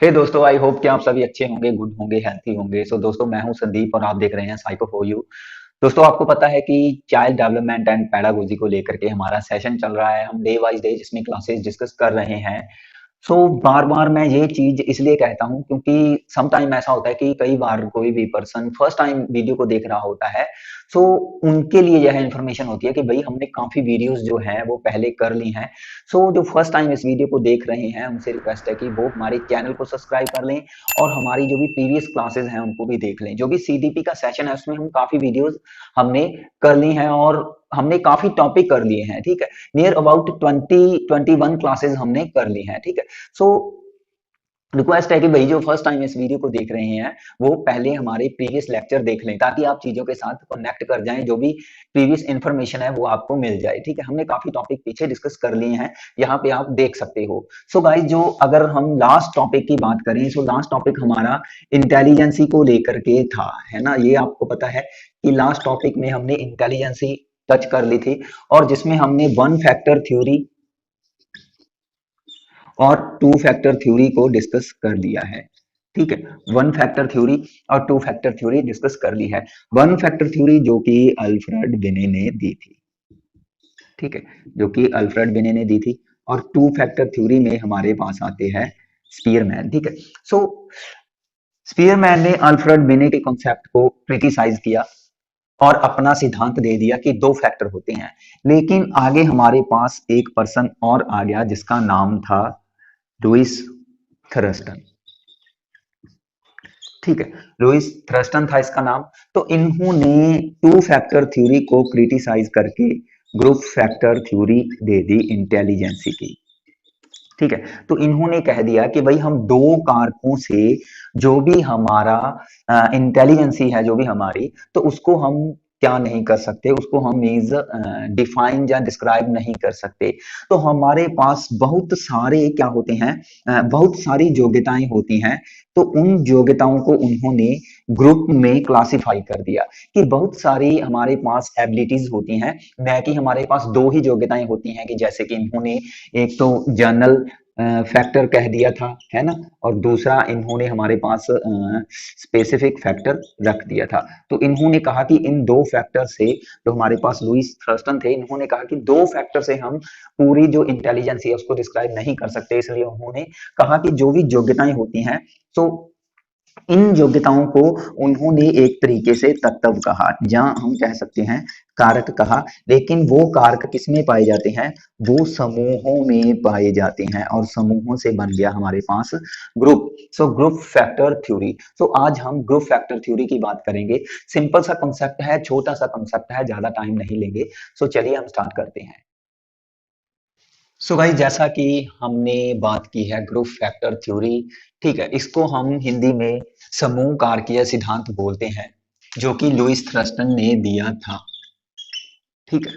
हे दोस्तों, I hope कि आप सभी अच्छे होंगे, गुड होंगे, हेल्थी होंगे। सो दोस्तों, मैं हूं संदीप और आप देख रहे हैं साइको फॉर यू। दोस्तों, आपको पता है कि चाइल्ड डेवलपमेंट एंड पेडागोजी को लेकर के हमारा सेशन चल रहा है। हम डे वाइज डे इसमें क्लासेस डिस्कस कर रहे हैं। सो बार-बार मैं ये चीज़ इसलिए कहता हूँ क्योंकि सम टाइम ऐसा होता है कि कई बार कोई भी पर्सन फर्स्ट टाइम वीडियो को देख रहा होता है। सो उनके लिए यह इन्फॉर्मेशन होती है कि भई हमने काफ़ी वीडियोज़ जो हैं वो पहले कर ली हैं। सो जो फर्स्ट टाइम इस वीडियो को देख रहे हैं उनसे रिक्वेस्ट है कि वो हमारे चैनल को सब्सक्राइब कर लें और हमारी जो भी प्रीवियस क्लासेस हैं उनको भी देख लें। जो भी सीडीपी का सेशन है उसमें हम काफ़ी वीडियोज़ हमने कर ली हैं और हमने काफ़ी टॉपिक कर लिए हैं, ठीक है? नियर अबाउट 20-21 क्लासेस हमने कर ली हैं, ठीक है? सो रिक्वेस्ट है कि भाई जो फर्स्ट टाइम इस वीडियो को देख रहे हैं वो पहले हमारे प्रीवियस लेक्चर देख लें ताकि आप चीजों के साथ कनेक्ट कर जाएं। जो भी प्रीवियस इंफॉर्मेशन है वो आपको मिल जाए, ठीक है? हमने काफी टॉपिक पीछे डिस्कस कर लिए हैं, यहाँ पे आप देख सकते हो। सो गाइस, जो अगर हम लास्ट टॉपिक की बात करें, सो लास्ट टॉपिक हमारा इंटेलिजेंसी को लेकर के था, है ना? ये आपको पता है कि लास्ट टॉपिक में हमने इंटेलिजेंसी टच कर ली थी और जिसमें हमने वन फैक्टर थ्योरी और टू फैक्टर थ्योरी को डिस्कस कर लिया है, ठीक है? वन फैक्टर थ्योरी और टू फैक्टर थ्योरी डिस्कस कर ली है। वन फैक्टर थ्योरी जो कि अल्फ्रेड बिने ने दी थी, ठीक है? जो कि अल्फ्रेड बिने ने दी थी। और टू फैक्टर थ्योरी में हमारे पास आते हैं स्पीयरमैन, ठीक है? सो स्पीयरमैन ने अल्फ्रेड बिने के कॉन्सेप्ट को क्रिटिसाइज किया और अपना सिद्धांत दे दिया कि दो फैक्टर होते हैं। लेकिन आगे हमारे पास एक पर्सन और आ गया जिसका नाम था लुइस थर्स्टन, ठीक है? लुइस थ्रस्टन था इसका नाम। तो इन्होंने टू फैक्टर थ्योरी को क्रिटिसाइज करके ग्रुप फैक्टर थ्योरी दे दी इंटेलिजेंसी की, ठीक है? तो इन्होंने कह दिया कि भाई हम दो कारकों से जो भी हमारा इंटेलिजेंसी है, जो भी हमारी, तो उसको हम क्या नहीं कर सकते, उसको हम मीन्स डिफाइन या डिस्क्राइब नहीं कर सकते। तो हमारे पास बहुत सारे क्या होते हैं, बहुत सारी योग्यताएं होती हैं। तो उन योग्यताओं को उन्होंने ग्रुप में क्लासिफाई कर दिया कि बहुत सारी हमारे पास एबिलिटीज होती हैं, न कि हमारे पास दो ही योग्यताएं होती हैं। कि जैसे कि इन्होंने एक तो जनरल फैक्टर कह दिया था, है ना? और दूसरा इन्होंने हमारे पास स्पेसिफिक फैक्टर रख दिया था। तो इन्होंने कहा कि इन दो फैक्टर से, जो हमारे पास लुइस थर्स्टन थे, इन्होंने कहा कि दो फैक्टर से हम पूरी जो इंटेलिजेंस है उसको डिस्क्राइब नहीं कर सकते। इसलिए उन्होंने कहा कि जो भी योग्यताएं होती हैं, तो इन योग्यताओं को उन्होंने एक तरीके से तत्व कहा, जहां हम कह सकते हैं कारक कहा। लेकिन वो कारक किसमें पाए जाते हैं? वो समूहों में पाए जाते हैं और समूहों से बन गया हमारे पास group. So group factor theory. So आज हम ग्रुप फैक्टर थ्योरी की बात करेंगे। सिंपल सा कंसेप्ट है, छोटा सा कंसेप्ट है, ज्यादा टाइम नहीं लेंगे। सो चलिए हम स्टार्ट करते हैं। सो भाई, जैसा कि हमने बात की है ग्रुप फैक्टर थ्योरी, ठीक है? इसको हम हिंदी में समूह कारकीय सिद्धांत बोलते हैं, जो कि लुइस थ्रस्टन ने दिया था, ठीक है?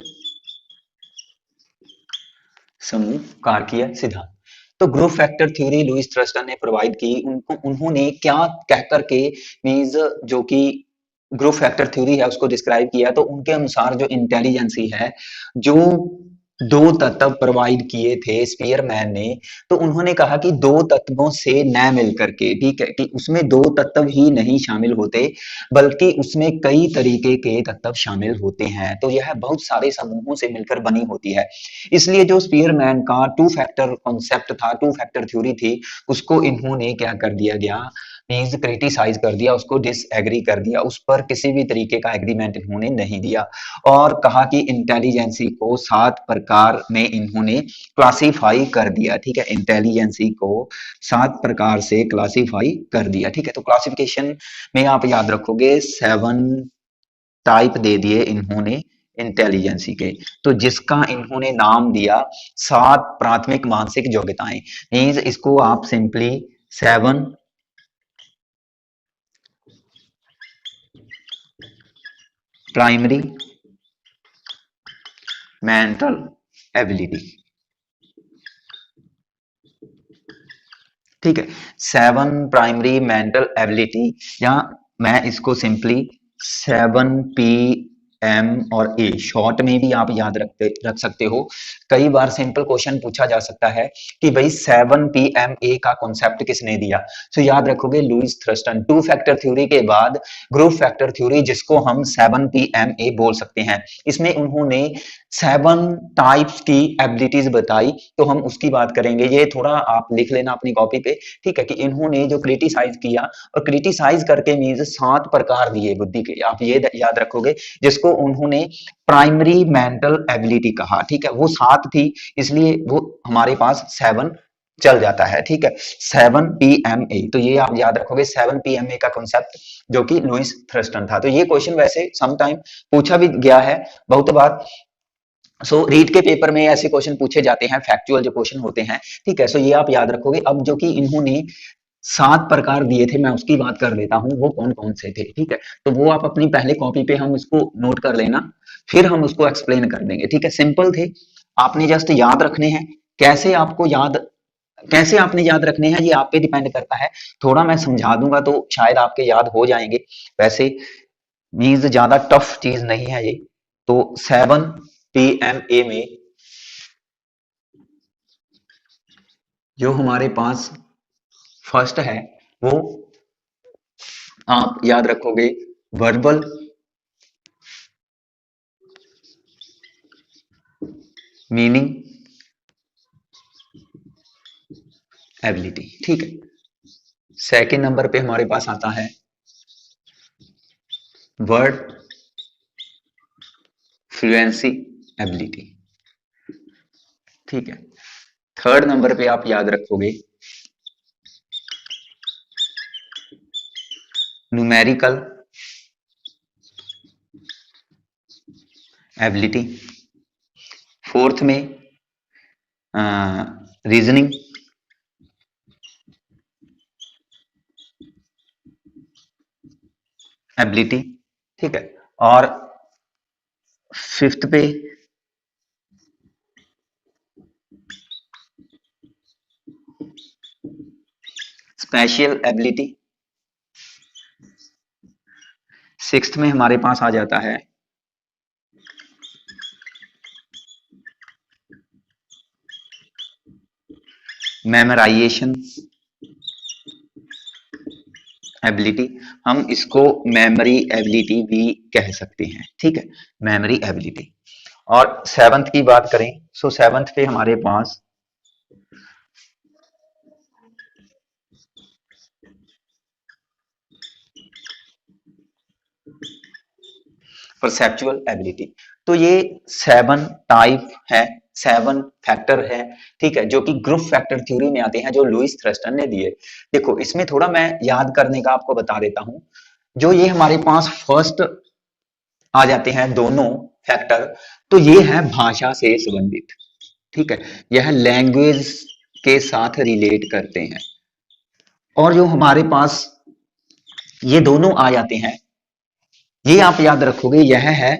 समूह कारकीय सिद्धांत। तो group factor theory Louis Thurstone ने प्रोवाइड की। उनको उन्होंने क्या कह करके मीन्स जो कि ग्रुप फैक्टर थ्योरी है उसको डिस्क्राइब किया। तो उनके अनुसार जो इंटेलिजेंसी है, जो दो तत्व प्रोवाइड किए थे स्पीयरमैन ने, तो उन्होंने कहा कि दो तत्वों से न मिल करके, ठीक है, कि उसमें दो तत्व ही नहीं शामिल होते बल्कि उसमें कई तरीके के तत्व शामिल होते हैं। तो यह बहुत सारे समूहों से मिलकर बनी होती है। इसलिए जो स्पीयरमैन का टू फैक्टर कॉन्सेप्ट था, टू फैक्टर थ्योरी थी, उसको इन्होंने क्या कर दिया गया, मीन्स क्रिटिसाइज कर दिया, उसको डिसएग्री कर दिया, उस पर किसी भी तरीके का एग्रीमेंट इन्होंने नहीं दिया। और कहा कि इंटेलिजेंसी को 7 प्रकार में इन्होंने क्लासिफाई कर दिया, ठीक है? इंटेलिजेंसी को 7 प्रकार से क्लासिफाई कर दिया, ठीक है? तो क्लासिफिकेशन में आप याद रखोगे 7 टाइप दे दिए इन्होंने इंटेलिजेंसी के। तो जिसका इन्होंने नाम दिया 7 प्राथमिक मानसिक योग्यताएं, मीन्स इसको आप सिंपली 7 प्राइमरी मेंटल एबिलिटी, ठीक है? 7 प्राइमरी मेंटल एबिलिटी, या मैं इसको सिंपली 7 पी एम और ए शॉर्ट में भी आप याद रख सकते हो। कई बार सिंपल क्वेश्चन पूछा जा सकता है कि भाई 7 पीएमए का कॉन्सेप्ट किसने दिया। तो याद रखोगे Louis Thurstone. Two factor theory के बाद ग्रुप फैक्टर थ्योरी, जिसको हम 7 पीएमए बोल सकते हैं। इसमें उन्होंने 7 टाइप्स की एबिलिटीज बताई, तो हम उसकी बात करेंगे। ये थोड़ा आप लिख लेना अपनी कॉपी पे, ठीक है, कि इन्होंने जो क्रिटिसाइज किया, और क्रिटिसाइज करके मीन्स 7 प्रकार दिए बुद्धि के, आप ये याद रखोगे, जिसको उन्होंने प्राइमरी मेंटल एबिलिटी कहा। ठीक है, वो 7 थी, इसलिए वो हमारे पास 7 चल जाता है। ठीक है, 7 पीएमए, तो ये आप याद रखोगे 7 पीएमए का कॉन्सेप्ट, जो कि लुईस थ्रस्टन था। तो ये क्वेश्चन वैसे समटाइम पूछा भी गया है बहुत बार। सो रीट के पेपर में ऐसे क्वेश्चन पूछे जाते हैं, फैक्चुअल जो क्वेश्चन होते हैं। ठीक है, सो ये आप याद रखोगे। अब जो कि इन्होंने 7 प्रकार दिए थे, मैं उसकी बात कर लेता हूँ, वो कौन कौन से थे। ठीक है, तो वो आप अपनी पहले कॉपी पे हम उसको नोट कर लेना, फिर हम उसको एक्सप्लेन कर देंगे। ठीक है, सिंपल थे, आपने जस्ट याद रखने हैं। कैसे आपको याद, कैसे आपने याद रखने हैं, ये आप पे डिपेंड करता है। थोड़ा मैं समझा दूंगा तो शायद आपके याद हो जाएंगे। वैसे मीन्स ज्यादा टफ चीज नहीं है ये। तो 7 पीएमए में जो हमारे पास फर्स्ट है, वो आप याद रखोगे वर्बल मीनिंग एबिलिटी। ठीक है, सेकंड नंबर पे हमारे पास आता है वर्ड फ्लुएंसी एबिलिटी। ठीक है, थर्ड नंबर पे आप याद रखोगे न्यूमेरिकल एबिलिटी। फोर्थ में रीजनिंग एबिलिटी। ठीक है, और फिफ्थ पे स्पेशल एबिलिटी। सिक्स्थ में हमारे पास आ जाता है मेमोराइजेशन एबिलिटी। हम इसको मेमोरी एबिलिटी भी कह सकते हैं। ठीक है, मेमोरी एबिलिटी। और सेवंथ की बात करें, सो सेवंथ पे हमारे पास परसेप्चुअल एबिलिटी। तो ये 7 टाइप है, 7 फैक्टर है। ठीक है, जो कि ग्रुप फैक्टर थ्योरी में आते हैं, जो लुईस थ्रस्टन ने दिए। देखो, इसमें थोड़ा मैं याद करने का आपको बता देता हूं। जो ये हमारे पास फर्स्ट आ जाते हैं दोनों फैक्टर, तो ये है भाषा से संबंधित। ठीक है, यह लैंग्वेज के साथ रिलेट करते हैं। और जो हमारे पास ये दोनों आ जाते हैं, ये आप याद रखोगे, यह है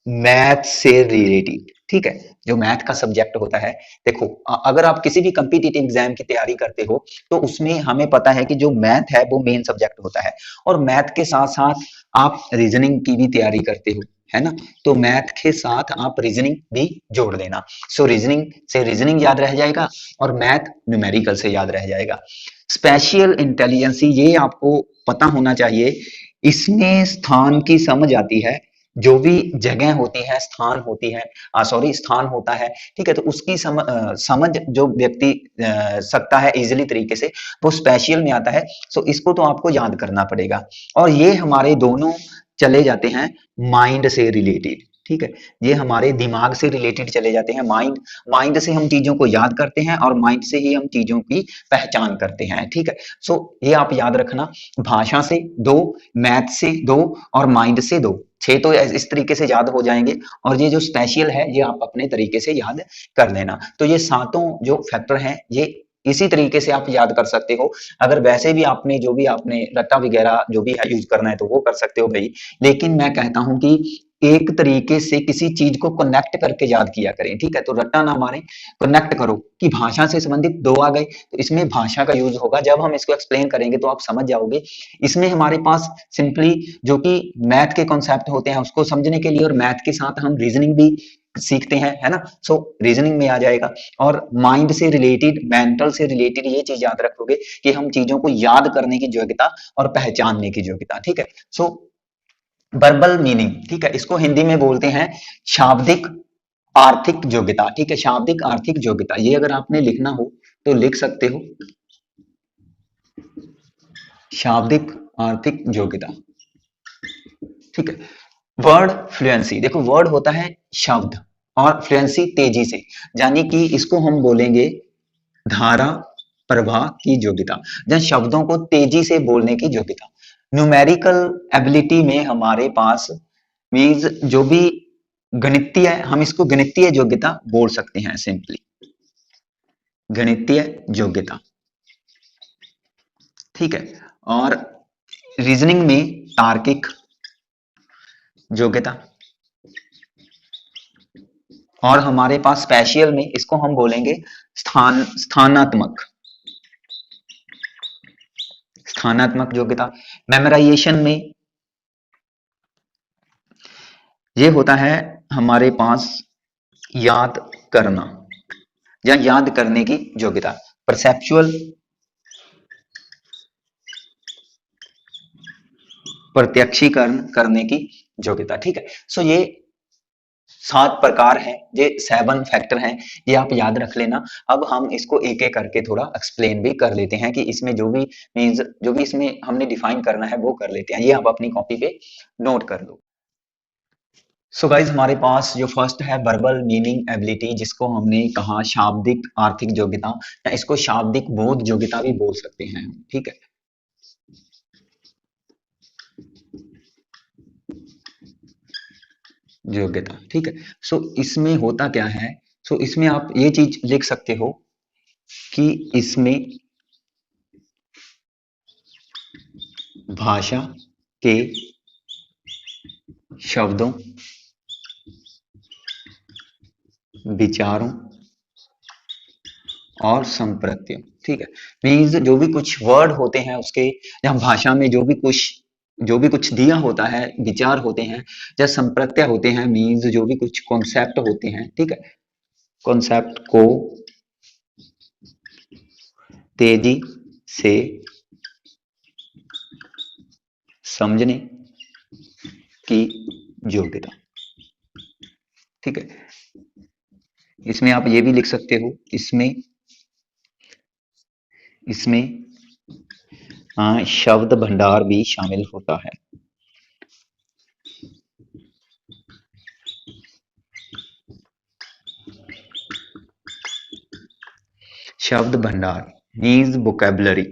मैथ से रिलेटेड। ठीक है, जो मैथ का सब्जेक्ट होता है। देखो, अगर आप किसी भी कम्पिटिटिव एग्जाम की तैयारी करते हो, तो उसमें हमें पता है कि जो मैथ है वो मेन सब्जेक्ट होता है, और मैथ के साथ साथ आप रीजनिंग की भी तैयारी करते हो, है ना। तो मैथ के साथ आप रीजनिंग भी जोड़ देना। सो रीजनिंग से रीजनिंग याद रह जाएगा, और मैथ न्यूमेरिकल से याद रह जाएगा। स्पेशल इंटेलिजेंस, ये आपको पता होना चाहिए। इसमें स्थान की समझ आती है। जो भी जगह होती है, स्थान होती है, सॉरी स्थान होता है। ठीक है, तो उसकी समझ जो व्यक्ति सकता है इजिली तरीके से, वो स्पेशल में आता है। सो इसको तो आपको याद करना पड़ेगा। और ये हमारे दोनों चले जाते हैं माइंड से रिलेटेड। ठीक है, ये हमारे दिमाग से रिलेटेड चले जाते हैं। माइंड, माइंड से हम चीजों को याद करते हैं, और माइंड से ही हम चीजों की पहचान करते हैं। ठीक है, सो ये आप याद रखना, भाषा से 2, मैथ से 2, और माइंड से 2, 6 तो इस तरीके से याद हो जाएंगे। और ये जो स्पेशल है, ये आप अपने तरीके से याद कर लेना। तो ये सातों जो फैक्टर हैं, ये इसी तरीके से आप याद कर सकते हो। अगर वैसे भी आपने जो भी आपने रट्टा वगैरह जो भी है यूज करना है, तो वो कर सकते हो भाई। लेकिन मैं कहता हूं कि एक तरीके से किसी चीज को कनेक्ट करके याद किया करें, ठीक है। तो रट्टा ना मारे, कनेक्ट करो कि भाषा से संबंधित दो आ गए, तो इसमें भाषा का यूज होगा। जब हम इसको एक्सप्लेन करेंगे तो आप समझ जाओगे। इसमें हमारे पास सिंपली जो कि मैथ के कॉन्सेप्ट होते हैं उसको समझने के लिए, और मैथ के साथ हम रीजनिंग भी सीखते हैं, है ना। सो रीजनिंग में आ जाएगा। और माइंड से रिलेटेड, मेंटल से रिलेटेड ये चीज याद रखोगे कि हम चीजों को याद करने की योग्यता और पहचानने की योग्यता, ठीक है। सो वर्बल मीनिंग, ठीक है, इसको हिंदी में बोलते हैं शाब्दिक आर्थिक योग्यता, ठीक है। शाब्दिक आर्थिक योग्यता, ये अगर आपने लिखना हो तो लिख सकते हो, शाब्दिक आर्थिक योग्यता, ठीक है। वर्ड फ्लुएंसी, देखो वर्ड होता है शब्द, और फ्लुएंसी तेजी से, यानी कि इसको हम बोलेंगे धारा प्रवाह की योग्यता, जहां शब्दों को तेजी से बोलने की योग्यता। न्यूमेरिकल एबिलिटी में हमारे पास मीन्स जो भी गणितीय, हम इसको गणितीय योग्यता बोल सकते हैं सिंपली, गणितीय योग्यता, ठीक है। और रीजनिंग में तार्किक योग्यता, और हमारे पास स्पेशियल में इसको हम बोलेंगे स्थानात्मक, स्थानात्मक योग्यता। मेमोराइजेशन में ये होता है हमारे पास याद करना या याद करने की योग्यता। परसेप्चुअल, प्रत्यक्षीकरण करने की योग्यता, ठीक है। सो ये 7 प्रकार हैं, ये 7 फैक्टर हैं, ये आप याद रख लेना। अब हम इसको एक एक करके थोड़ा एक्सप्लेन भी कर लेते हैं कि इसमें जो भी मीन्स, जो भी इसमें हमने डिफाइन करना है वो कर लेते हैं। ये आप अपनी कॉपी पे नोट कर लो। सो गाइज, हमारे पास जो फर्स्ट है वर्बल मीनिंग एबिलिटी, जिसको हमने कहा शाब्दिक आर्थिक योग्यता, या इसको शाब्दिक बोध योग्यता भी बोल सकते हैं, ठीक है। योग्यता, ठीक है। सो इसमें होता क्या है, सो इसमें आप ये चीज लिख सकते हो कि इसमें भाषा के शब्दों, विचारों और संप्रत्ययों, ठीक है। मीन्स जो भी कुछ वर्ड होते हैं उसके, या भाषा में जो भी कुछ दिया होता है, विचार होते हैं या संप्रत्यय होते हैं, मीन्स जो भी कुछ कॉन्सेप्ट होते हैं, ठीक है, कॉन्सेप्ट को तेजी से समझने की योग्यता, ठीक है। इसमें आप ये भी लिख सकते हो, इसमें शब्द भंडार भी शामिल होता है। शब्द भंडार मीन्स वोकैबुलरी,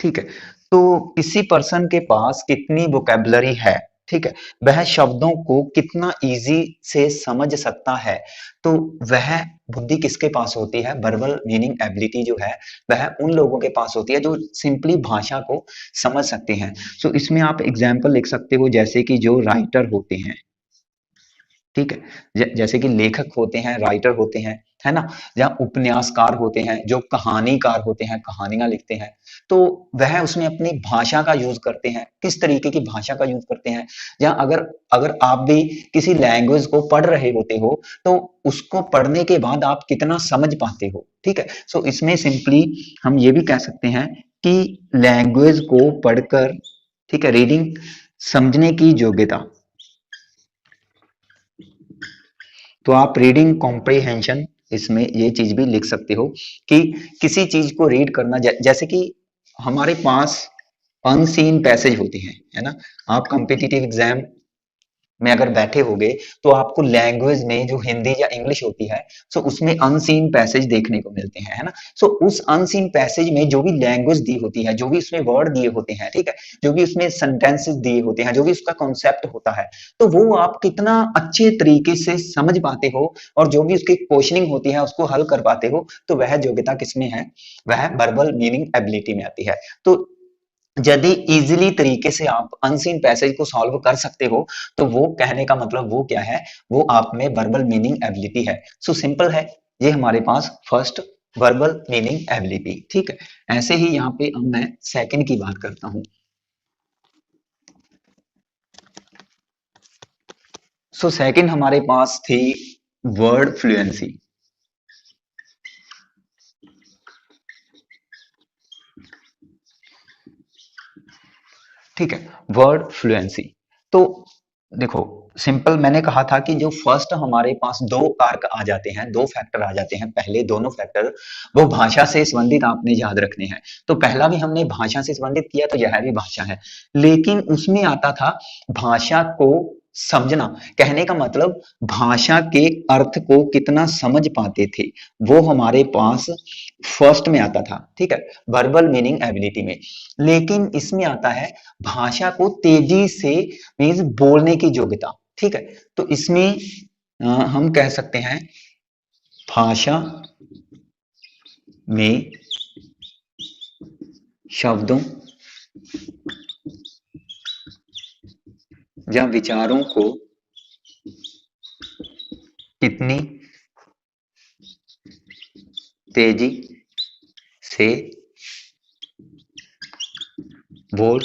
ठीक है। तो किसी पर्सन के पास कितनी वोकैबुलरी है, ठीक है, वह शब्दों को कितना इजी से समझ सकता है, तो वह बुद्धि किसके पास होती है, वर्बल मीनिंग एबिलिटी जो है वह उन लोगों के पास होती है जो सिंपली भाषा को समझ सकते हैं। सो इसमें आप एग्जाम्पल लिख सकते हो, जैसे कि जो राइटर होते हैं, ठीक है, जैसे कि लेखक होते हैं, राइटर होते हैं, है ना, या उपन्यासकार होते हैं, जो कहानीकार होते हैं, कहानियां लिखते हैं, तो वह उसमें अपनी भाषा का यूज करते हैं। किस तरीके की भाषा का यूज करते हैं, या अगर अगर आप भी किसी लैंग्वेज को पढ़ रहे होते हो तो उसको पढ़ने के बाद आप कितना समझ पाते हो, ठीक है। सो इसमें सिंपली हम ये भी कह सकते हैं कि लैंग्वेज को पढ़कर, ठीक है, रीडिंग समझने की योग्यता, तो आप रीडिंग कॉम्प्रिहेंशन, इसमें ये चीज भी लिख सकते हो कि किसी चीज को रीड करना, जैसे कि हमारे पास अनसीन पैसेज होते हैं, है ना। आप कॉम्पिटिटिव एग्जाम में अगर बैठे होगे तो आपको लैंग्वेज में जो हिंदी या इंग्लिश होती है, सो उसमें अनसीन पैसेज देखने को मिलते हैं, है ना। सो उस अनसीन पैसेज में जो भी लैंग्वेज दी होती है, जो भी उसमें वर्ड दिए होते हैं, ठीक है, जो भी उसमें सेंटेंसेस दिए होते हैं, जो भी उसका कॉन्सेप्ट होता है, तो वो आप कितना अच्छे तरीके से समझ पाते हो, और जो भी उसकी क्वेश्चनिंग होती है उसको हल कर पाते हो, तो वह योग्यता किसमें है, वह वर्बल मीनिंग एबिलिटी में आती है। तो यदि इजीली तरीके से आप अनसीन पैसेज को सॉल्व कर सकते हो, तो वो कहने का मतलब वो क्या है, वो आप में वर्बल मीनिंग एबिलिटी है। सो सिंपल है, ये हमारे पास फर्स्ट वर्बल मीनिंग एबिलिटी। ठीक है, ऐसे ही यहाँ पे अब मैं सेकंड की बात करता हूँ। सो सेकंड हमारे पास थी वर्ड फ्लुएंसी। ठीक है, वर्ड फ्लुएंसी। तो देखो, सिंपल मैंने कहा था कि जो फर्स्ट हमारे पास दो कारक आ जाते हैं, दो फैक्टर आ जाते हैं, पहले दोनों फैक्टर वो भाषा से संबंधित आपने याद रखने हैं। तो पहला भी हमने भाषा से संबंधित किया, तो यह भी भाषा है, लेकिन उसमें आता था भाषा को समझना। कहने का मतलब भाषा के अर्थ को कितना समझ पाते थे, वो हमारे पास फर्स्ट में आता था। ठीक है, वर्बल मीनिंग एबिलिटी में। लेकिन इसमें आता है भाषा को तेजी से मीन्स बोलने की योग्यता। ठीक है, तो इसमें हम कह सकते हैं भाषा में शब्दों या विचारों को कितनी तेजी से बोल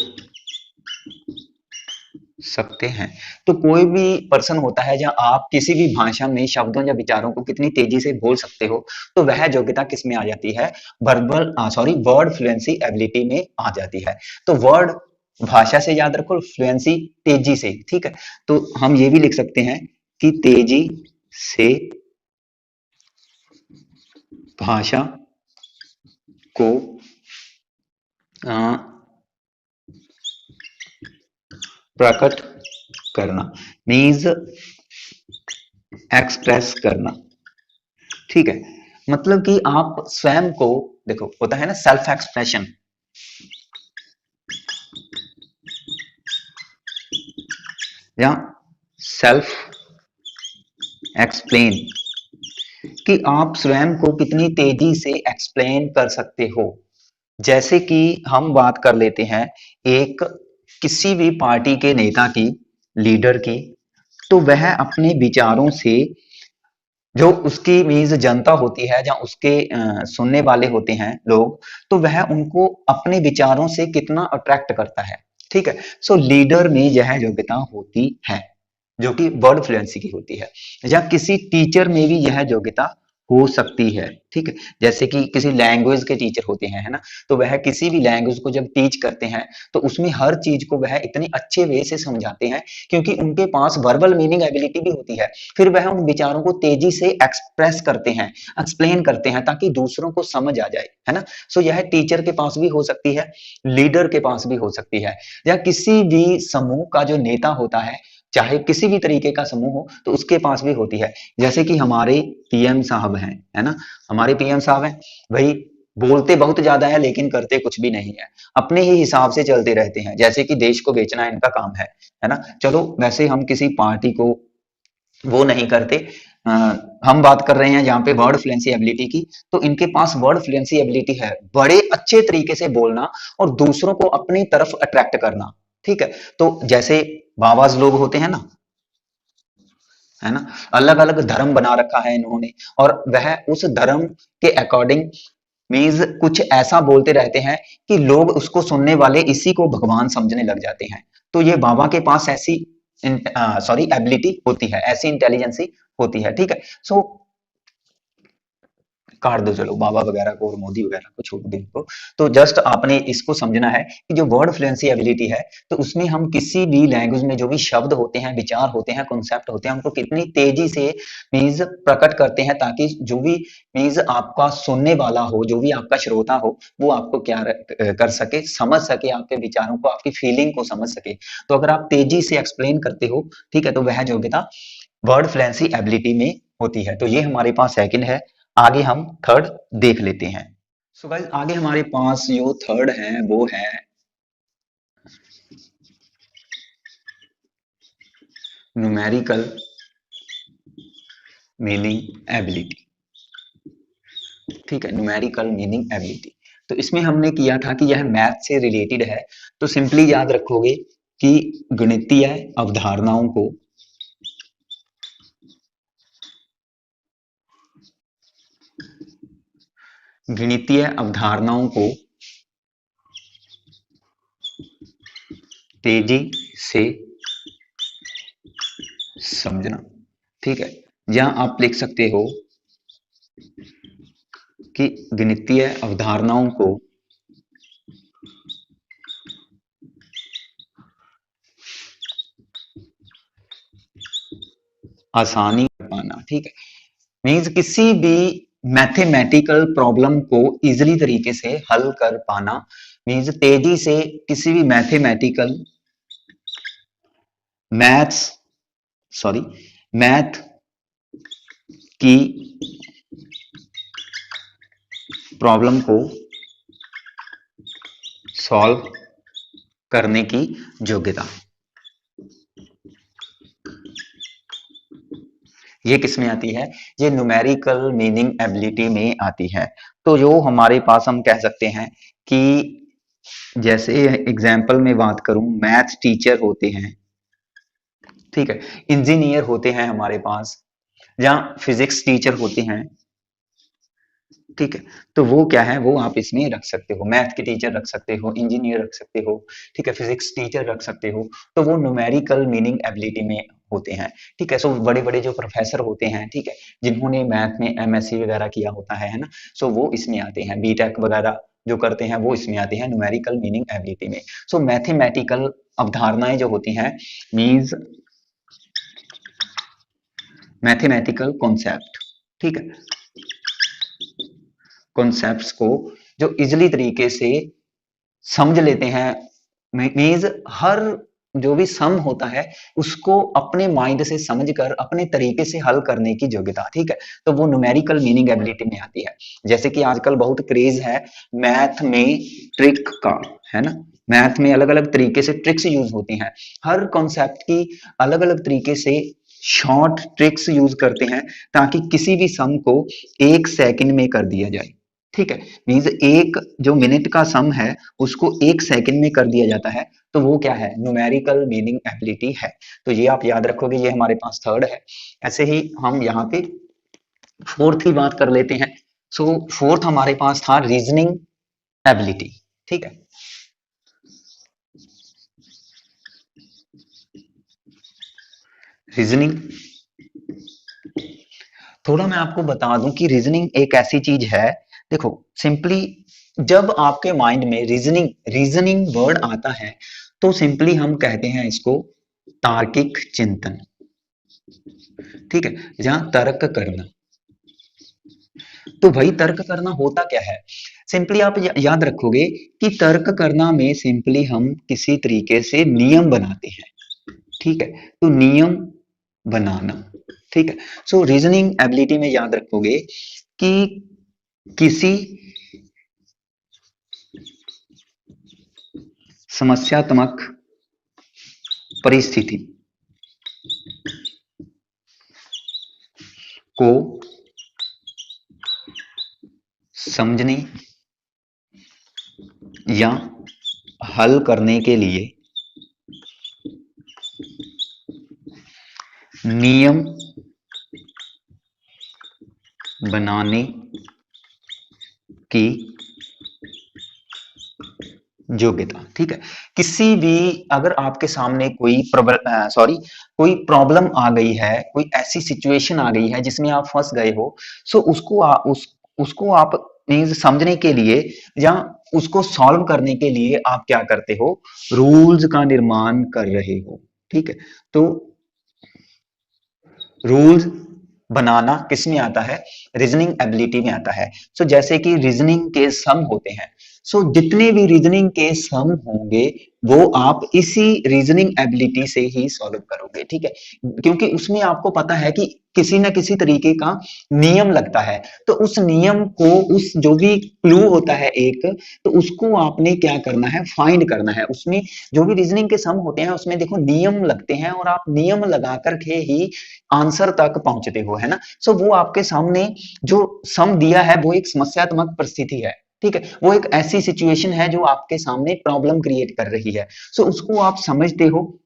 सकते हैं। तो कोई भी पर्सन होता है, जहां आप किसी भी भाषा में शब्दों या विचारों को कितनी तेजी से बोल सकते हो, तो वह योग्यता किस में आ जाती है, वर्ड फ्लुएंसी एबिलिटी में आ जाती है। तो वर्ड भाषा से याद रखो, फ्लुएंसी तेजी से। ठीक है, तो हम ये भी लिख सकते हैं कि तेजी से भाषा को अ, प्रकट करना, मीन्स एक्सप्रेस करना। ठीक है, मतलब कि आप स्वयं को, देखो होता है ना सेल्फ एक्सप्रेशन, या सेल्फ एक्सप्लेन, कि आप स्वयं को कितनी तेजी से एक्सप्लेन कर सकते हो। जैसे कि हम बात कर लेते हैं एक किसी भी पार्टी के नेता की, लीडर की, तो वह अपने विचारों से जो उसकी मीन्स जनता होती है, या उसके सुनने वाले होते हैं लोग, तो वह उनको अपने विचारों से कितना अट्रैक्ट करता है। ठीक है, सो लीडर में यह योग्यता होती है, जो कि वर्ड फ्लुएंसी की होती है। या किसी टीचर में भी यह योग्यता हो सकती है। ठीक है, जैसे कि किसी लैंग्वेज के टीचर होते हैं, है ना, तो वह किसी भी लैंग्वेज को जब टीच करते हैं, तो उसमें हर चीज को वह इतने अच्छे वे से समझाते हैं, क्योंकि उनके पास वर्बल मीनिंग एबिलिटी भी होती है। फिर वह उन विचारों को तेजी से एक्सप्रेस करते हैं, एक्सप्लेन करते हैं, ताकि दूसरों को समझ आ जाए, है ना। सो यह टीचर के पास भी हो सकती है, लीडर के पास भी हो सकती है, या किसी भी समूह का जो नेता होता है, चाहे किसी भी तरीके का समूह हो, तो उसके पास भी होती है। जैसे कि हमारे पीएम साहब हैं, है ना, हमारे पीएम साहब हैं भाई, बोलते बहुत ज्यादा है लेकिन करते कुछ भी नहीं है, अपने ही हिसाब से चलते रहते हैं, जैसे कि देश को बेचना इनका काम है ना। चलो, वैसे हम किसी पार्टी को वो नहीं करते। अ, हम बात कर रहे हैं यहाँ पे वर्ड फ्लुएंसी एबिलिटी की, तो इनके पास वर्ड फ्लुएंसी एबिलिटी है, बड़े अच्छे तरीके से बोलना और दूसरों को अपनी तरफ अट्रैक्ट करना। ठीक है, तो जैसे बाबाज लोग होते हैं ना, है ना, अलग अलग धर्म बना रखा है इन्होंने, और वह उस धर्म के अकॉर्डिंग मीन्स कुछ ऐसा बोलते रहते हैं कि लोग उसको सुनने वाले इसी को भगवान समझने लग जाते हैं। तो ये बाबा के पास ऐसी एबिलिटी होती है, ऐसी इंटेलिजेंसी होती है। ठीक है, सो काट दो, चलो बाबा वगैरह को और मोदी वगैरह को छोड़ दो इनको। तो जस्ट आपने इसको समझना है कि जो वर्ड फ्लुएंसी एबिलिटी है, तो उसमें हम किसी भी लैंग्वेज में जो भी शब्द होते हैं, विचार होते हैं, कॉन्सेप्ट होते हैं, उनको कितनी तेजी से मीन्स प्रकट करते हैं, ताकि जो भी मीन्स आपका सुनने वाला हो, जो भी आपका श्रोता हो, वो आपको क्या कर सके, समझ सके, आपके विचारों को, आपकी फीलिंग को समझ सके। तो अगर आप तेजी से एक्सप्लेन करते हो, ठीक है, तो वह योग्यता वर्ड फ्लुएंसी एबिलिटी में होती है। तो ये हमारे पास सेकंड है। आगे हम थर्ड देख लेते हैं। सो गाइस, आगे हमारे पास जो थर्ड है वो है न्यूमेरिकल मीनिंग एबिलिटी। ठीक है, न्यूमेरिकल मीनिंग एबिलिटी। तो इसमें हमने किया था कि यह मैथ से रिलेटेड है, तो सिंपली याद रखोगे कि गणितीय अवधारणाओं को गणितीय अवधारणाओं को तेजी से समझना। ठीक है, जहां आप लिख सकते हो कि गणितीय अवधारणाओं को आसानी कर पाना। ठीक है, मीन्स किसी भी मैथमेटिकल प्रॉब्लम को इजिली तरीके से हल कर पाना, मीन्स तेजी से किसी भी मैथ्स सॉरी मैथ की प्रॉब्लम को सॉल्व करने की योग्यता, ये किस में आती है? ये न्यूमेरिकल मीनिंग एबिलिटी में आती है। तो जो हमारे पास हम कह सकते हैं कि जैसे एग्जाम्पल में बात करूं, मैथ टीचर होते हैं, ठीक है, इंजीनियर होते हैं हमारे पास, जहां फिजिक्स टीचर होते हैं, ठीक है, तो वो क्या है, वो आप इसमें रख सकते हो, मैथ के टीचर रख सकते हो, इंजीनियर रख सकते हो, ठीक है, फिजिक्स टीचर रख सकते हो, तो वो न्यूमेरिकल मीनिंग एबिलिटी में होते हैं। ठीक है, सो बड़े बड़े जो प्रोफेसर होते हैं, ठीक है, जिन्होंने मैथ में एमएससी वगैरह किया होता है ना, सो वो इसमें आते हैं, बीटेक वगैरह जो करते हैं वो इसमें आते हैं न्यूमेरिकल मीनिंग एबिलिटी में। सो मैथमेटिकल अवधारणाएं जो होती हैं, मीन्स मैथमेटिकल कॉन्सेप्ट, ठीक है, कॉन्सेप्ट्स को जो इजिली तरीके से समझ लेते हैं, मीन्स हर जो भी सम होता है उसको अपने माइंड से समझकर अपने तरीके से हल करने की योग्यता, ठीक है, तो वो न्यूमेरिकल मीनिंग एबिलिटी में आती है। जैसे कि आजकल बहुत क्रेज है मैथ में ट्रिक का, है ना, मैथ में अलग अलग तरीके से ट्रिक्स यूज होती हैं, हर कॉन्सेप्ट की अलग अलग तरीके से शॉर्ट ट्रिक्स यूज करते हैं ताकि किसी भी सम को 1 सेकंड में कर दिया जाए। ठीक है, मीन्स एक जो मिनट का सम है उसको 1 सेकंड में कर दिया जाता है, तो वो क्या है, न्यूमेरिकल मीनिंग एबिलिटी है। तो ये आप याद रखोगे, ये हमारे पास थर्ड है। ऐसे ही हम यहाँ पे फोर्थ की बात कर लेते हैं। सो फोर्थ हमारे पास था रीजनिंग एबिलिटी। ठीक है, रीजनिंग, थोड़ा मैं आपको बता दूं कि रीजनिंग एक ऐसी चीज है, देखो सिंपली जब आपके माइंड में रीजनिंग रीजनिंग वर्ड आता है तो सिंपली हम कहते हैं इसको तार्किक चिंतन। ठीक है, जहां तर्क करना, तो भाई तर्क करना होता क्या है, सिंपली आप याद रखोगे कि तर्क करना में सिंपली हम किसी तरीके से नियम बनाते हैं। ठीक है, तो नियम बनाना, ठीक है, सो रीजनिंग एबिलिटी में याद रखोगे कि किसी समस्यात्मक परिस्थिति को समझने या हल करने के लिए नियम बनाने की योग्यता। ठीक है, किसी भी अगर आपके सामने कोई कोई प्रॉब्लम आ गई है, कोई ऐसी सिचुएशन आ गई है जिसमें आप फंस गए हो, सो उसको आप मीन्स समझने के लिए या उसको सॉल्व करने के लिए आप क्या करते हो, रूल्स का निर्माण कर रहे हो। ठीक है, तो रूल्स बनाना किस में आता है, रीजनिंग एबिलिटी में आता है। सो जैसे कि रीजनिंग के सम होते हैं, सो जितने भी रीजनिंग के सम होंगे वो आप इसी रीजनिंग एबिलिटी से ही सॉल्व करोगे। ठीक है, क्योंकि उसमें आपको पता है कि किसी ना किसी तरीके का नियम लगता है, तो उस नियम को, उस जो भी क्लू होता है एक, तो उसको आपने क्या करना है, फाइंड करना है। उसमें जो भी रीजनिंग के सम होते हैं उसमें देखो नियम लगते हैं और आप नियम लगा करके ही आंसर तक पहुंचते हो, है ना। सो वो आपके सामने जो सम दिया है वो एक समस्यात्मक परिस्थिति है, ठीक है, वो एक ऐसी सिचुएशन है जो आपके सामने प्रॉब्लम क्रिएट कर रही है, सो उसको आप समझते हो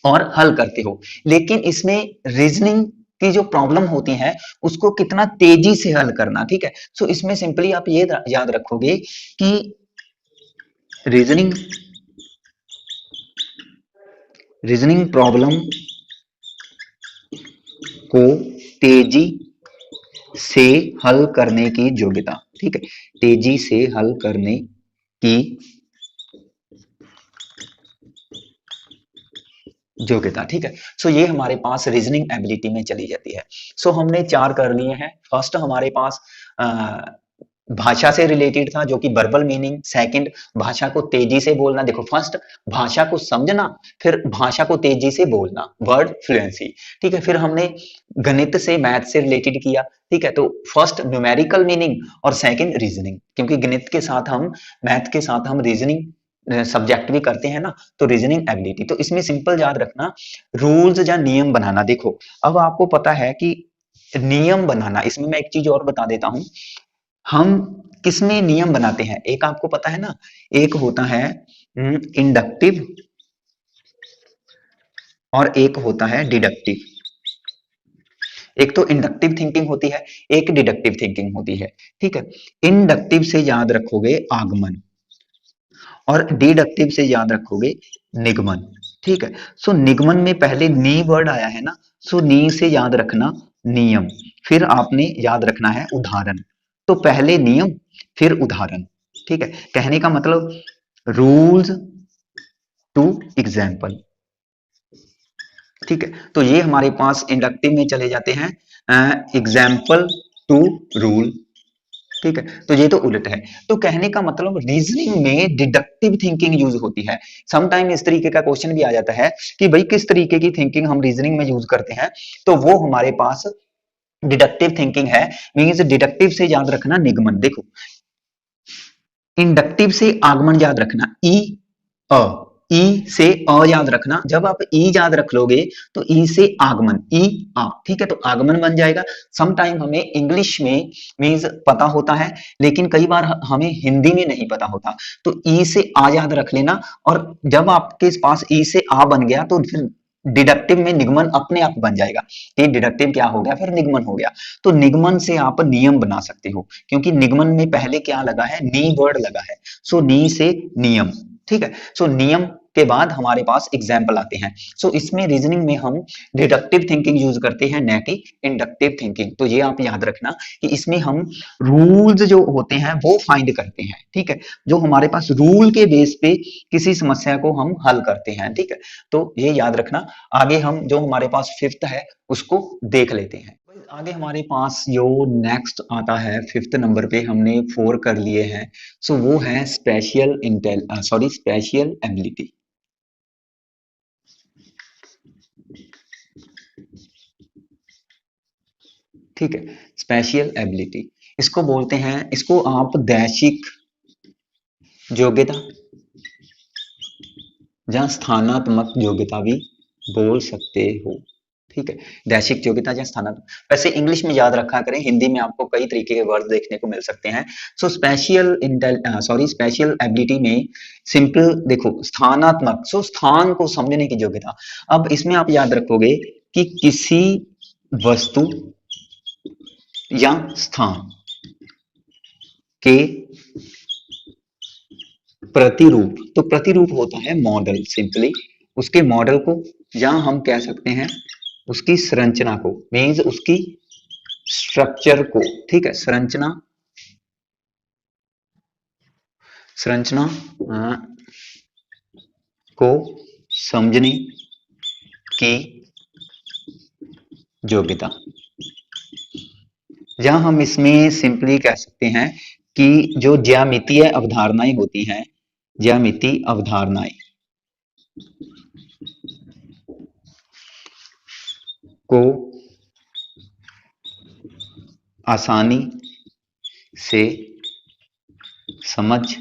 और हल करते हो। लेकिन इसमें रीजनिंग की जो प्रॉब्लम होती है उसको कितना तेजी से हल करना, ठीक है। सो इसमें सिंपली आप ये याद रखोगे कि रीजनिंग रीजनिंग प्रॉब्लम को तेजी से हल करने की योग्यता, ठीक है, तेजी से हल करने की योग्यता, ठीक है। सो ये हमारे पास रीजनिंग एबिलिटी में चली जाती है। सो हमने 4 कर लिए हैं। फर्स्ट हमारे पास भाषा से रिलेटेड था जो कि वर्बल मीनिंग। सेकंड, भाषा को तेजी से बोलना। देखो, फर्स्ट भाषा को समझना, फिर भाषा को तेजी से बोलना, वर्ड फ्लुएंसी, ठीक है। फिर हमने गणित से, मैथ से रिलेटेड किया, ठीक है। तो फर्स्ट न्यूमेरिकल मीनिंग और सेकंड रीजनिंग, क्योंकि गणित के साथ हम, मैथ के साथ हम रीजनिंग सब्जेक्ट भी करते हैं ना, तो रीजनिंग एबिलिटी। तो इसमें सिंपल याद रखना, रूल्स या नियम बनाना। देखो, अब आपको पता है कि नियम बनाना, इसमें मैं एक चीज और बता देता हूं, हम किसमें नियम बनाते हैं। एक आपको पता है ना, एक होता है इंडक्टिव और एक होता है डिडक्टिव। एक तो इंडक्टिव थिंकिंग होती है, एक डिडक्टिव थिंकिंग होती है, ठीक है। इंडक्टिव से याद रखोगे आगमन और डिडक्टिव से याद रखोगे निगमन, ठीक है। सो निगमन में पहले नी वर्ड आया है ना, सो नी से याद रखना नियम, फिर आपने याद रखना है उदाहरण। तो पहले नियम फिर उदाहरण, ठीक है। कहने का मतलब रूल्स टू एग्जाम्पल, ठीक है। तो ये हमारे पास इंडक्टिव में चले जाते हैं एग्जाम्पल टू रूल, ठीक है। तो ये तो उलट है। तो कहने का मतलब रीजनिंग में डिडक्टिव थिंकिंग यूज होती है। समटाइम इस तरीके का क्वेश्चन भी आ जाता है कि भाई किस तरीके की थिंकिंग हम रीजनिंग में यूज करते हैं, तो वो हमारे पास डिडक्टिव थिंकिंग है। मींस डिडक्टिव से याद रखना निगमन। देखो, इंडक्टिव से आगमन याद रखना ई अ, ई से अ याद रखना। जब आप ई याद रख लोगे तो ई से आगमन, ई आ, ठीक है। तो आगमन बन जाएगा। सम टाइम हमें इंग्लिश में मीन्स पता होता है, लेकिन कई बार हमें हिंदी में नहीं पता होता, तो ई से आ याद रख लेना। और जब आपके पास ई से आ बन गया तो फिर डिडक्टिव में निगमन अपने आप बन जाएगा कि डिडक्टिव क्या हो गया, फिर निगमन हो गया। तो निगमन से आप नियम बना सकते हो, क्योंकि निगमन में पहले क्या लगा है, नी वर्ड लगा है। सो नी से नियम, ठीक है। सो नियम के बाद हमारे पास एग्जाम्पल आते हैं। सो इसमें रीजनिंग में हम डिडक्टिव थिंकिंग यूज करते हैं, न कि इंडक्टिव थिंकिंग। तो ये आप याद रखना कि इसमें हम रूल्स जो होते हैं वो फाइंड करते हैं, ठीक है। जो हमारे पास रूल के बेस पे किसी समस्या को हम हल करते हैं, ठीक है। तो ये याद रखना। आगे हम जो हमारे पास फिफ्थ है उसको देख लेते हैं। आगे हमारे पास जो नेक्स्ट आता है फिफ्थ नंबर पे, हमने 4 कर लिए हैं। सो वो है स्पेशल एबिलिटी, ठीक है। स्पेशल एबिलिटी इसको बोलते हैं, इसको आप दैशिक योग्यता या स्थानात्मक योग्यता भी बोल सकते हो, ठीक है। दैशिक योग्यता या स्थानात्मक, वैसे इंग्लिश में याद रखा करें, हिंदी में आपको कई तरीके के वर्ड देखने को मिल सकते हैं। सो स्पेशल एबिलिटी में सिंपल देखो, स्थानात्मक, सो स्थान को समझने की योग्यता। अब इसमें आप याद रखोगे कि किसी वस्तु या स्थान के प्रतिरूप, तो प्रतिरूप होता है मॉडल, सिंपली उसके मॉडल को, या हम कह सकते हैं उसकी संरचना को, मीन्स उसकी स्ट्रक्चर को, ठीक है। संरचना, संरचना को समझने की योग्यता, या हम इसमें सिंपली कह सकते हैं कि जो ज्यामितीय अवधारणाएं होती हैं, ज्यामितीय अवधारणाएं को आसानी से समझ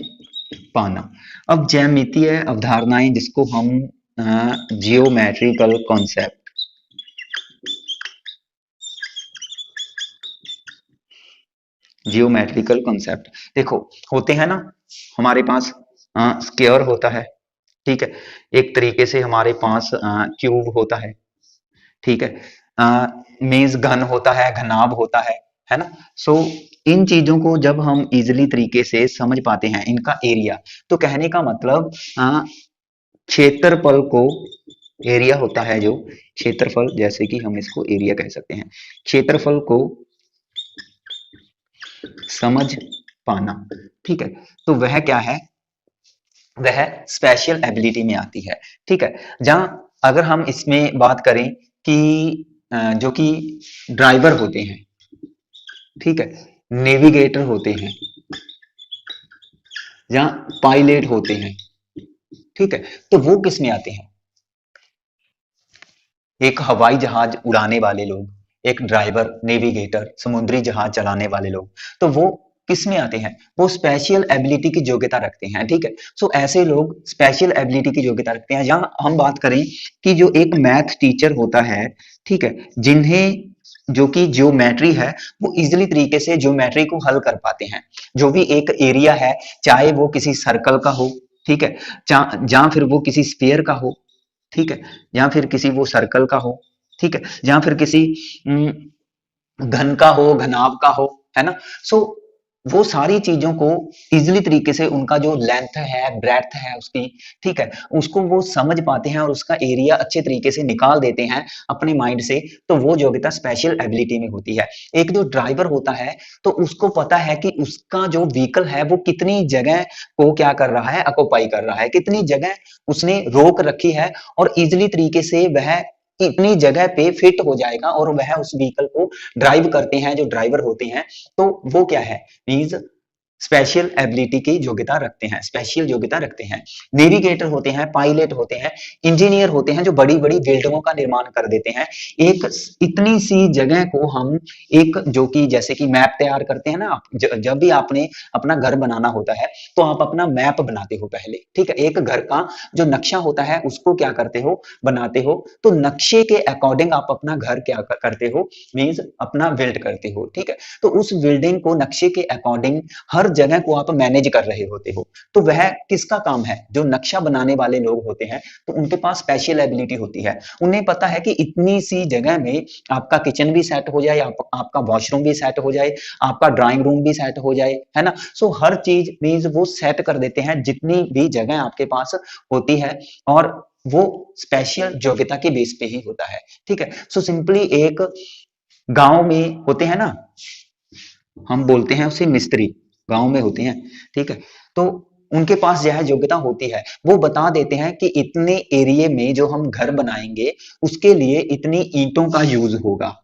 पाना। अब ज्यामितीय अवधारणाएं जिसको हम जियोमेट्रिकल कॉन्सेप्ट, जियोमेट्रिकल कॉन्सेप्ट देखो होते हैं ना हमारे पास, स्क्वायर होता है, ठीक है, एक तरीके से हमारे पास क्यूब होता है, ठीक है, मेज घन होता है, घनाभ होता है ना। सो इन चीजों को जब हम इजिली तरीके से समझ पाते हैं, इनका एरिया, तो कहने का मतलब क्षेत्रफल को, एरिया होता है जो क्षेत्रफल, जैसे कि हम इसको एरिया कह सकते हैं, क्षेत्रफल को समझ पाना, ठीक है, तो वह क्या है, वह स्पेशल एबिलिटी में आती है, ठीक है। जहां अगर हम इसमें बात करें कि जो कि ड्राइवर होते हैं, ठीक है, नेविगेटर होते हैं, जहां पायलट होते हैं, ठीक है, तो वो किस में आते हैं, एक हवाई जहाज उड़ाने वाले लोग, एक ड्राइवर, नेविगेटर, समुद्री जहाज चलाने वाले लोग, तो वो किस में आते हैं, वो स्पेशल एबिलिटी की योग्यता रखते हैं, ठीक है। सो ऐसे लोग स्पेशल एबिलिटी की योग्यता रखते हैं। जहां हम बात करें कि जो एक मैथ टीचर होता है, ठीक है, जिन्हें जो कि ज्योमेट्री है, वो इजिली तरीके से ज्योमेट्री को हल कर पाते हैं। जो भी एक एरिया है, चाहे वो किसी सर्कल का हो, ठीक है, जहां फिर वो किसी स्फीयर का हो, ठीक है, या फिर किसी वो सर्कल का हो, ठीक है, या फिर किसी घन का हो, घनाभ का हो, है ना। सो वो सारी चीजों को इजिली तरीके से, उनका जो लेंथ है, ब्रेथ है उसकी, ठीक है, उसको वो समझ पाते हैं और उसका एरिया अच्छे तरीके से निकाल देते हैं अपने माइंड से, तो वो योग्यता स्पेशल एबिलिटी में होती है। एक जो ड्राइवर होता है, तो उसको पता है कि उसका जो व्हीकल है वो कितनी जगह को क्या कर रहा है, ऑक्युपाई कर रहा है, कितनी जगह उसने रोक रखी है, और इजिली तरीके से वह इतनी जगह पे फिट हो जाएगा, और वह उस व्हीकल को ड्राइव करते हैं जो ड्राइवर होते हैं। तो वो क्या है, मीन्स स्पेशल एबिलिटी की योग्यता रखते हैं, स्पेशल योग्यता रखते हैं। नेविगेटर होते हैं, पायलट होते हैं, इंजीनियर होते हैं, जो बड़ी बड़ी बिल्डिंगों का निर्माण कर देते हैं। एक इतनी सी जगह को हम, एक जो कि जैसे कि मैप तैयार करते हैं ना आप, जब भी आपने अपना घर बनाना होता है, तो आप अपना मैप बनाते हो पहले, ठीक है, एक घर का जो नक्शा होता है उसको क्या करते हो, बनाते हो, तो नक्शे के अकॉर्डिंग आप अपना घर क्या करते हो, मीन्स अपना बिल्ड करते हो, ठीक है। तो उस बिल्डिंग को नक्शे के अकॉर्डिंग हर जगह को आप मैनेज कर रहे होते हो, तो वह किसका काम है, जो नक्शा बनाने वाले लोग होते हैं, तो उनके पास स्पेशल एबिलिटी होती है। उन्हें पता है कि इतनी सी जगह में आपका किचन भी सेट हो जाए, आपका वॉशरूम भी सेट हो जाए, आपका ड्राइंग रूम भी सेट हो जाए, है ना। सो हर चीज मीन्स वो सेट कर देते हैं जितनी भी जगह आपके पास होती है, और वो स्पेशल योग्यता के बेस पे ही होता है, ठीक है। सो सिंपली एक गांव में होते हैं ना, हम बोलते हैं उसे मिस्त्री, गांव में होते हैं, ठीक है, तो उनके पास यह योग्यता होती है, वो बता देते हैं कि इतने एरिया में जो हम घर बनाएंगे उसके लिए इतनी ईंटों का यूज होगा,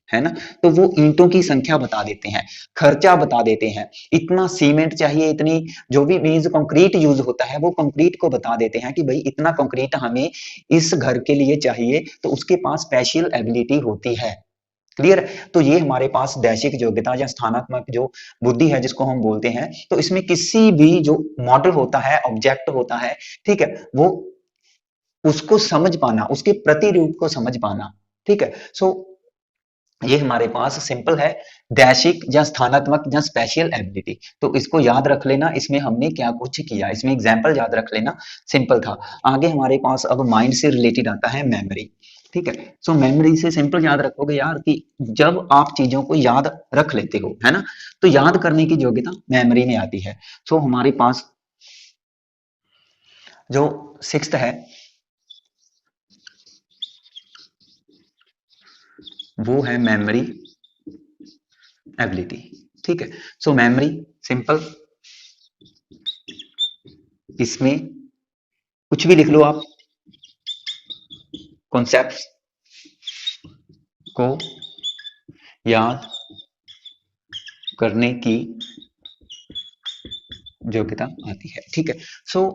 है ना। तो वो ईंटों की संख्या बता देते हैं, खर्चा बता देते हैं, इतना सीमेंट चाहिए, इतनी जो भी मीन्स कंक्रीट यूज होता है वो कंक्रीट को बता देते हैं कि भाई इतना कंक्रीट हमें इस घर के लिए चाहिए, तो उसके पास स्पेशल एबिलिटी होती है। क्लियर। तो ये हमारे पास दैशिक योग्यता या स्थानात्मक जो बुद्धि है जिसको हम बोलते हैं, तो इसमें किसी भी जो मॉडल होता है, ऑब्जेक्ट होता है, ठीक है, वो उसको समझ पाना, उसके प्रतिरूप को समझ पाना, ठीक है। सो ये हमारे पास सिंपल है, दैशिक या स्थानात्मक या स्पेशल एबिलिटी। तो इसको याद रख लेना, इसमें हमने क्या कुछ किया, इसमें एग्जाम्पल याद रख लेना, सिंपल था। आगे हमारे पास अब माइंड से रिलेटेड आता है मेमोरी, ठीक है। सो मेमोरी से सिंपल याद रखोगे यार कि जब आप चीजों को याद रख लेते हो, है ना, तो याद करने की योग्यता मेमोरी में आती है। सो हमारे पास जो सिक्स्थ है वो है मेमोरी एबिलिटी, ठीक है। सो मेमोरी सिंपल, इसमें कुछ भी लिख लो आप, कॉन्सेप्ट्स को याद करने की योग्यता आती है, ठीक है। सो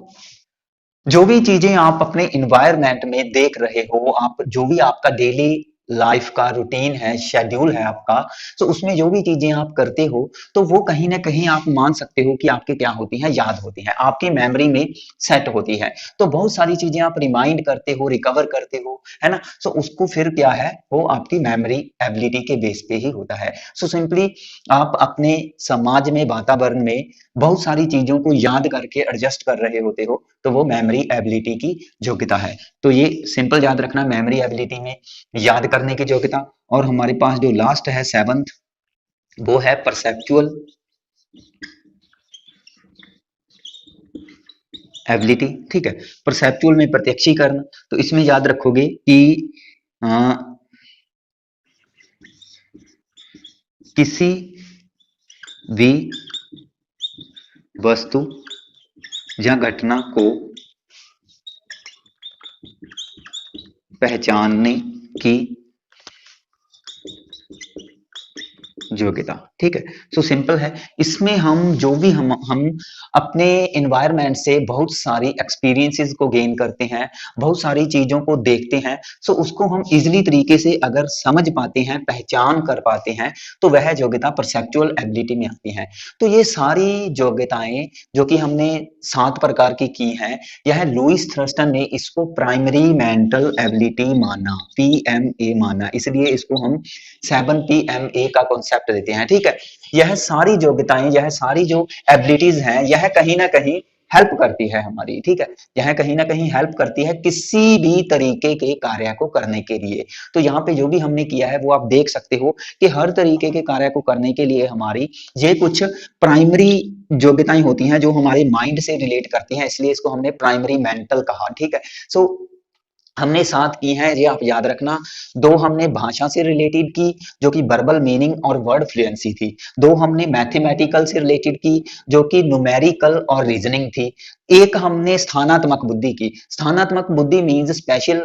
जो भी चीजें आप अपने इन्वायरमेंट में देख रहे हो, आप जो भी आपका डेली लाइफ का रूटीन है, शेड्यूल है आपका, तो उसमें जो भी चीजें आप करते हो तो वो कहीं ना कहीं आप मान सकते हो कि आपके क्या होती हैं, याद होती हैं, आपकी मेमोरी में सेट होती है। तो बहुत सारी चीजें आप रिमाइंड करते हो, रिकवर करते हो, है ना। सो उसको फिर क्या है, वो आपकी मेमोरी एबिलिटी के बेस पे ही होता है। सो सिंपली आप अपने समाज में, वातावरण में बहुत सारी चीजों को याद करके एडजस्ट कर रहे होते हो, तो वो मेमोरी एबिलिटी की योग्यता है। तो ये सिंपल याद रखना, मेमोरी एबिलिटी में याद करने की योग्यता। और हमारे पास जो लास्ट है, सेवंथ, वो है परसेप्चुअल एबिलिटी। ठीक है, परसेप्चुअल में प्रत्यक्षीकरण। तो इसमें याद रखोगे कि अ, किसी भी वस्तु या घटना को पहचानने की योग्यता। ठीक है, सो सिंपल है। इसमें हम जो भी हम अपने एनवायरनमेंट से बहुत सारी एक्सपीरियंसेस को गेन करते हैं, बहुत सारी चीजों को देखते हैं, सो उसको हम इजिली तरीके से अगर समझ पाते हैं, पहचान कर पाते हैं, तो वह योग्यता परसेप्चुअल एबिलिटी में आती है। तो ये सारी योग्यताएं जो कि हमने 7 प्रकार की हैं, यह लुईस थर्स्टन ने इसको प्राइमरी मेंटल एबिलिटी माना, पीएमए माना, इसलिए इसको हम 7 PMA का कॉन्सेप्ट देते हैं। ठीक है, यह सारी योग्यताएं, यह सारी जो एबिलिटीज हैं, यह कहीं ना कहीं हेल्प करती है हमारी। ठीक है, यह कहीं ना कहीं हेल्प करती है किसी भी तरीके के कार्य को करने के लिए। तो यहाँ पे जो भी हमने किया है वो आप देख सकते हो कि हर तरीके के कार्य को करने के लिए हमारी ये कुछ प्राइमरी योग्यताएं होती हैं जो हमारे माइंड से रिलेट करती हैं, इसलिए इसको हमने प्राइमरी मेंटल कहा। ठीक है, सो हमने 7 की हैं, ये आप याद रखना। 2 हमने भाषा से रिलेटेड की, जो कि वर्बल मीनिंग और वर्ड फ्लुएंसी थी। 2 हमने मैथमेटिकल से रिलेटेड की, जो कि न्यूमेरिकल और रीजनिंग थी। एक हमने स्थानात्मक बुद्धि की। स्थानात्मक बुद्धि मीन्स स्पेशल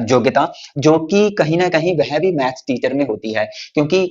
योग्यता, जो कि कहीं ना कहीं वह भी मैथ्स टीचर में होती है, क्योंकि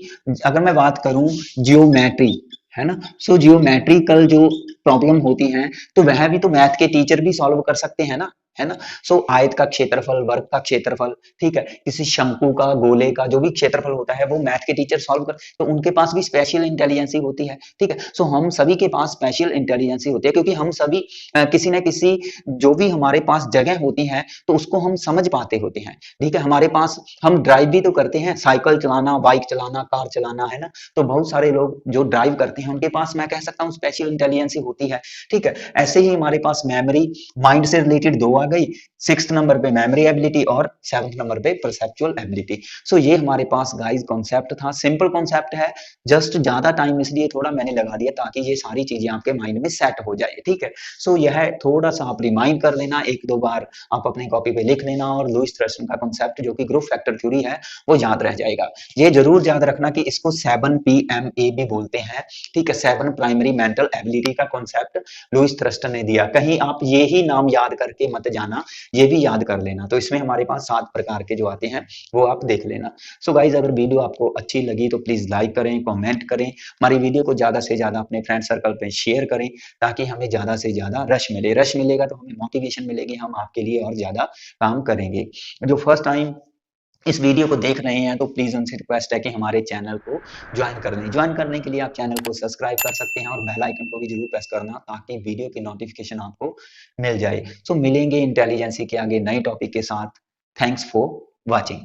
अगर मैं बात करूं जियोमेट्री, है ना, सो जियोमेट्रिकल जो प्रॉब्लम होती हैं, तो वह भी तो मैथ के टीचर भी सॉल्व कर सकते हैं ना, है ना। सो आयत का क्षेत्रफल, वर्ग का क्षेत्रफल, ठीक है, किसी शंकु का, गोले का जो भी क्षेत्रफल होता है, वो मैथ के टीचर सॉल्व कर, तो उनके पास भी स्पेशल इंटेलिजेंसी होती है। ठीक है, सो हम सभी के पास स्पेशल इंटेलिजेंसी होती है, क्योंकि हम सभी किसी न किसी जो भी हमारे पास जगह होती है तो उसको हम समझ पाते होते हैं। ठीक है, हमारे पास, हम ड्राइव भी तो करते हैं, साइकिल चलाना, बाइक चलाना, कार चलाना, है ना। तो बहुत सारे लोग जो ड्राइव करते हैं उनके पास, मैं कह सकता हूँ, स्पेशल इंटेलिजेंसी होती है। ठीक है, ऐसे ही हमारे पास मेमोरी, माइंड से रिलेटेड 2 आ गई, 6th नंबर पे मेमोरी एबिलिटी और 7th नंबर पे परसेप्चुअल एबिलिटी। सो ये हमारे पास गाइस कॉन्सेप्ट था, सिंपल कॉन्सेप्ट है, जस्ट ज्यादा टाइम इसलिए थोड़ा मैंने लगा दिया ताकि ये सारी चीजें आपके माइंड में सेट हो जाए। ठीक है, सो यह थोड़ा सा आप रिमाइंड कर लेना, 1-2 बार आप अपने कॉपी पे लिख लेना, और लुईस थर्स्टन का कॉन्सेप्ट जो कि ग्रुप फैक्टर थ्योरी है वो याद रह जाएगा। ये जरूर याद रखना कि इसको 7 PMA भी बोलते हैं। ठीक है, 7 प्राइमरी मेंटल एबिलिटी का कॉन्सेप्ट लुईस थर्स्टन ने दिया। कहीं आप ये ही नाम याद करके मत जाना, ये भी याद कर लेना। तो इसमें हमारे पास 7 प्रकार के जो आते हैं वो आप देख लेना। सो गाइज, अगर वीडियो आपको अच्छी लगी तो प्लीज लाइक करें, कमेंट करें, हमारी वीडियो को ज्यादा से ज्यादा अपने फ्रेंड सर्कल पे शेयर करें, ताकि हमें ज्यादा से ज्यादा रश मिले। रश मिलेगा तो हमें मोटिवेशन मिलेगी, हम आपके लिए और ज्यादा काम करेंगे। जो फर्स्ट टाइम इस वीडियो को देख रहे हैं तो प्लीज उनसे रिक्वेस्ट है कि हमारे चैनल को ज्वाइन कर लें। ज्वाइन करने के लिए आप चैनल को सब्सक्राइब कर सकते हैं और बेल आइकन को भी जरूर प्रेस करना, ताकि वीडियो की नोटिफिकेशन आपको मिल जाए। सो मिलेंगे इंटेलिजेंसी के आगे नए टॉपिक के साथ। Thanks for watching.